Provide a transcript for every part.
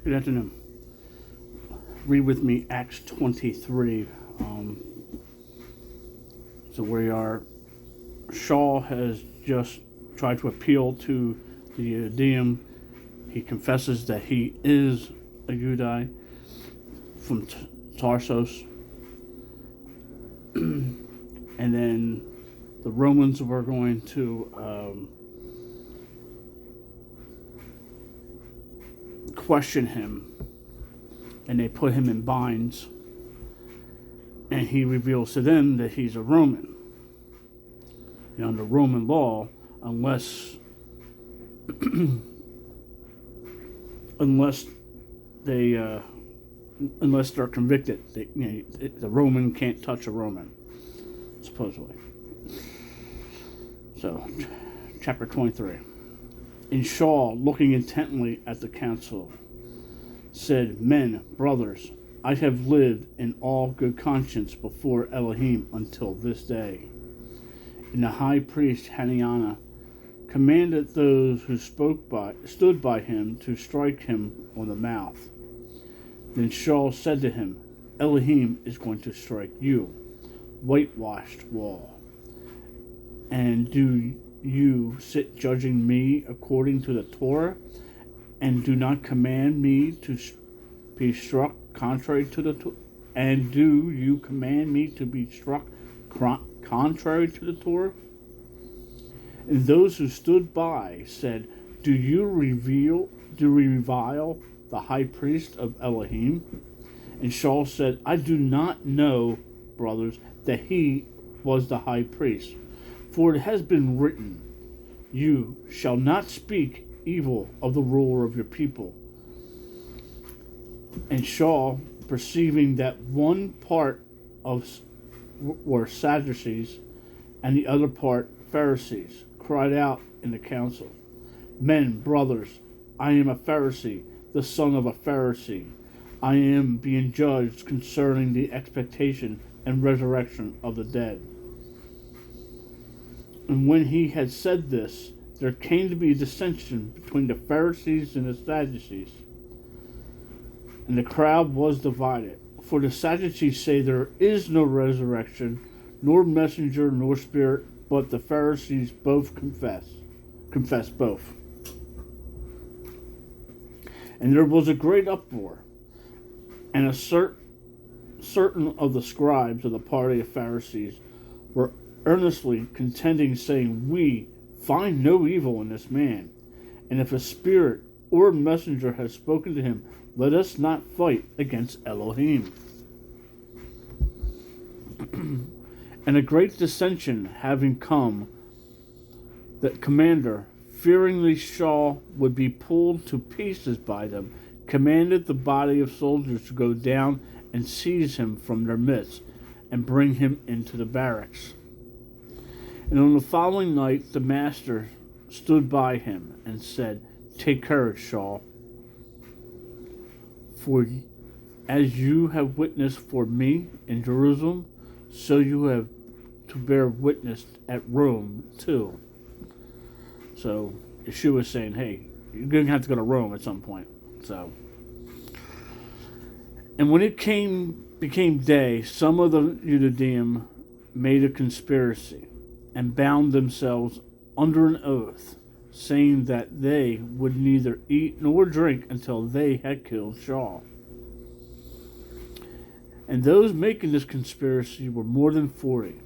Good afternoon. Read with me Acts 23. So we are. Shaul has just tried to appeal to the Judean. He confesses that he is a Judite from Tarsus. And then the Romans were going to question him, and they put him in binds, and he reveals to them that he's a Roman. And under Roman law, unless they unless they're convicted, the Roman can't touch a Roman, supposedly. So, chapter 23. And Shaul, looking intently at the council, said, Men, brothers, I have lived in all good conscience before Elohim until this day. And the high priest Hananiah commanded those who stood by him to strike him on the mouth. Then Shaul said to him, Elohim is going to strike you, whitewashed wall. And do you sit judging me according to the Torah, and do not command me to be struck contrary to the Torah? And do you command me to be struck contrary to the Torah? And those who stood by said, Do you revile the high priest of Elohim? And Shaul said, I do not know, brothers, that he was the high priest. For it has been written, You shall not speak evil of the ruler of your people. And Shaul, perceiving that one part were Sadducees and the other part Pharisees, cried out in the council, Men, brothers, I am a Pharisee, the son of a Pharisee. I am being judged concerning the expectation and resurrection of the dead. And when he had said this, there came to be a dissension between the Pharisees and the Sadducees. And the crowd was divided. For the Sadducees say there is no resurrection, nor messenger, nor spirit, but the Pharisees both confess both. And there was a great uproar, and a certain of the scribes of the party of Pharisees were earnestly contending, saying, We find no evil in this man, and if a spirit or a messenger has spoken to him, let us not fight against Elohim. And a great dissension having come, the commander, fearing lest Shaul would be pulled to pieces by them, commanded the body of soldiers to go down and seize him from their midst, and bring him into the barracks. And on the following night the master stood by him and said, Take courage, Shaul, for as you have witnessed for me in Jerusalem, so you have to bear witness at Rome too. So Yeshua is saying, hey, you're going to have to go to Rome at some point. So, and when it became day, some of the Judean made a conspiracy and bound themselves under an oath, saying that they would neither eat nor drink until they had killed Shaul. And those making this conspiracy were more than 40,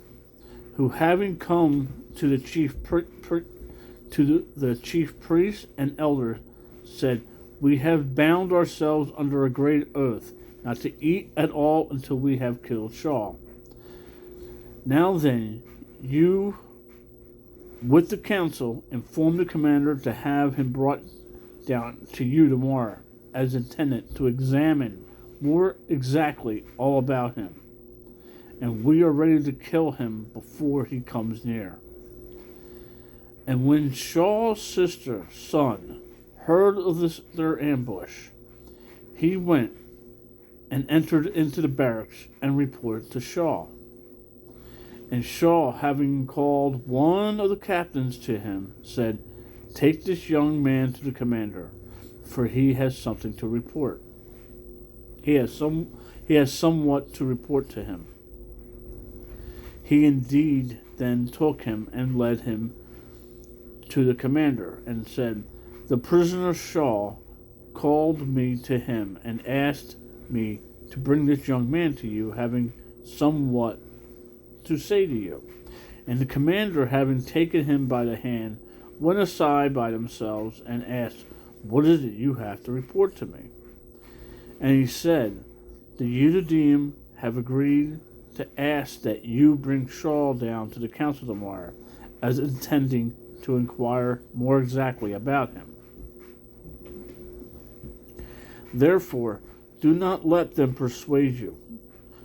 who having come to the chief priests and elders, said, We have bound ourselves under a great oath, not to eat at all until we have killed Shaul. Now then, you, with the council, inform the commander to have him brought down to you tomorrow, as intended to examine more exactly all about him, and we are ready to kill him before he comes near. And when Shaul's son heard of their ambush, he went and entered into the barracks and reported to Shaul. And Shaul, having called one of the captains to him, said, Take this young man to the commander, for he has something to report. He has somewhat to report to him. He indeed then took him and led him to the commander and said, "The prisoner Shaul called me to him and asked me to bring this young man to you, having somewhat to say to you." And the commander, having taken him by the hand, went aside by themselves and asked, "What is it you have to report to me?" And he said, "The Yudadim have agreed to ask that you bring Shaul down to the council tomorrow, as intending to inquire more exactly about him. Therefore, do not let them persuade you,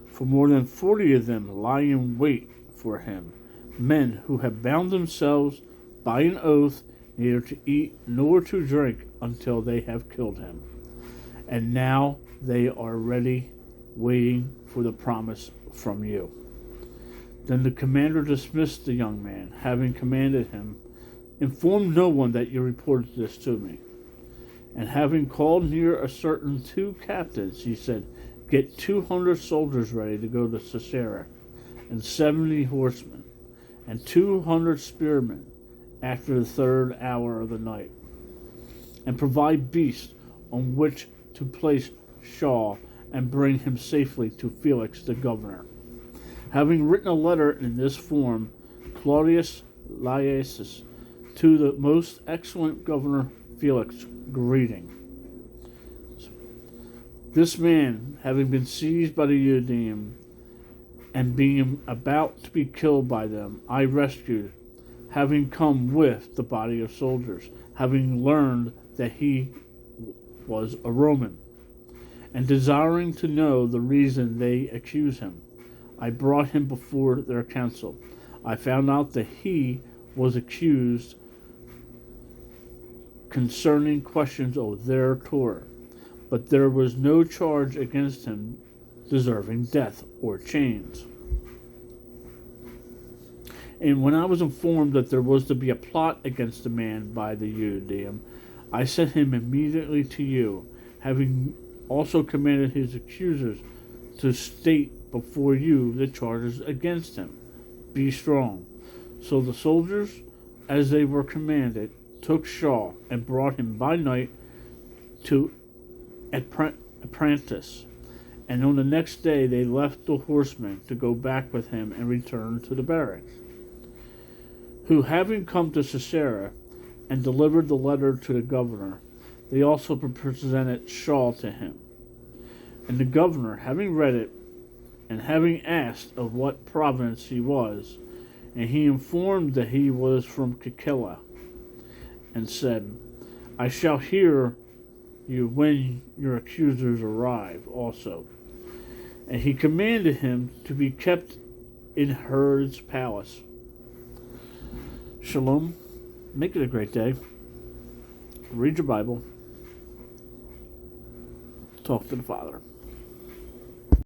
for more than 40 of them lie in wait for him, men who have bound themselves by an oath neither to eat nor to drink until they have killed him. And now they are ready, waiting for the promise from you." Then the commander dismissed the young man, having commanded him, "Inform no one that you reported this to me." And having called near a certain 2 captains, he said, "Get 200 soldiers ready to go to Sisera, and 70 horsemen, and 200 spearmen after the 3rd hour of the night. And provide beasts on which to place Shaul, and bring him safely to Felix the governor." Having written a letter in this form, Claudius Lysias, to the most excellent governor Felix, greeting. This man, having been seized by the Yudaim, and being about to be killed by them, I rescued, having come with the body of soldiers, having learned that he was a Roman, and desiring to know the reason they accuse him. I brought him before their council. I found out that he was accused concerning questions of their Torah, but there was no charge against him deserving death or chains. And when I was informed that there was to be a plot against the man by the Yudaim, I sent him immediately to you, having also commanded his accusers to state before you the charges against him. Be strong. So the soldiers, as they were commanded, took Shaul and brought him by night to Apprentice. And on the next day they left the horsemen to go back with him and return to the barracks. Who, having come to Sisera and delivered the letter to the governor, they also presented Shaul to him. And the governor, having read it, and having asked of what province he was, and he informed that he was from Keilah, and said, "I shall hear you when your accusers arrive also." And he commanded him to be kept in Herod's palace. Shalom. Make it a great day. Read your Bible. Talk to the Father.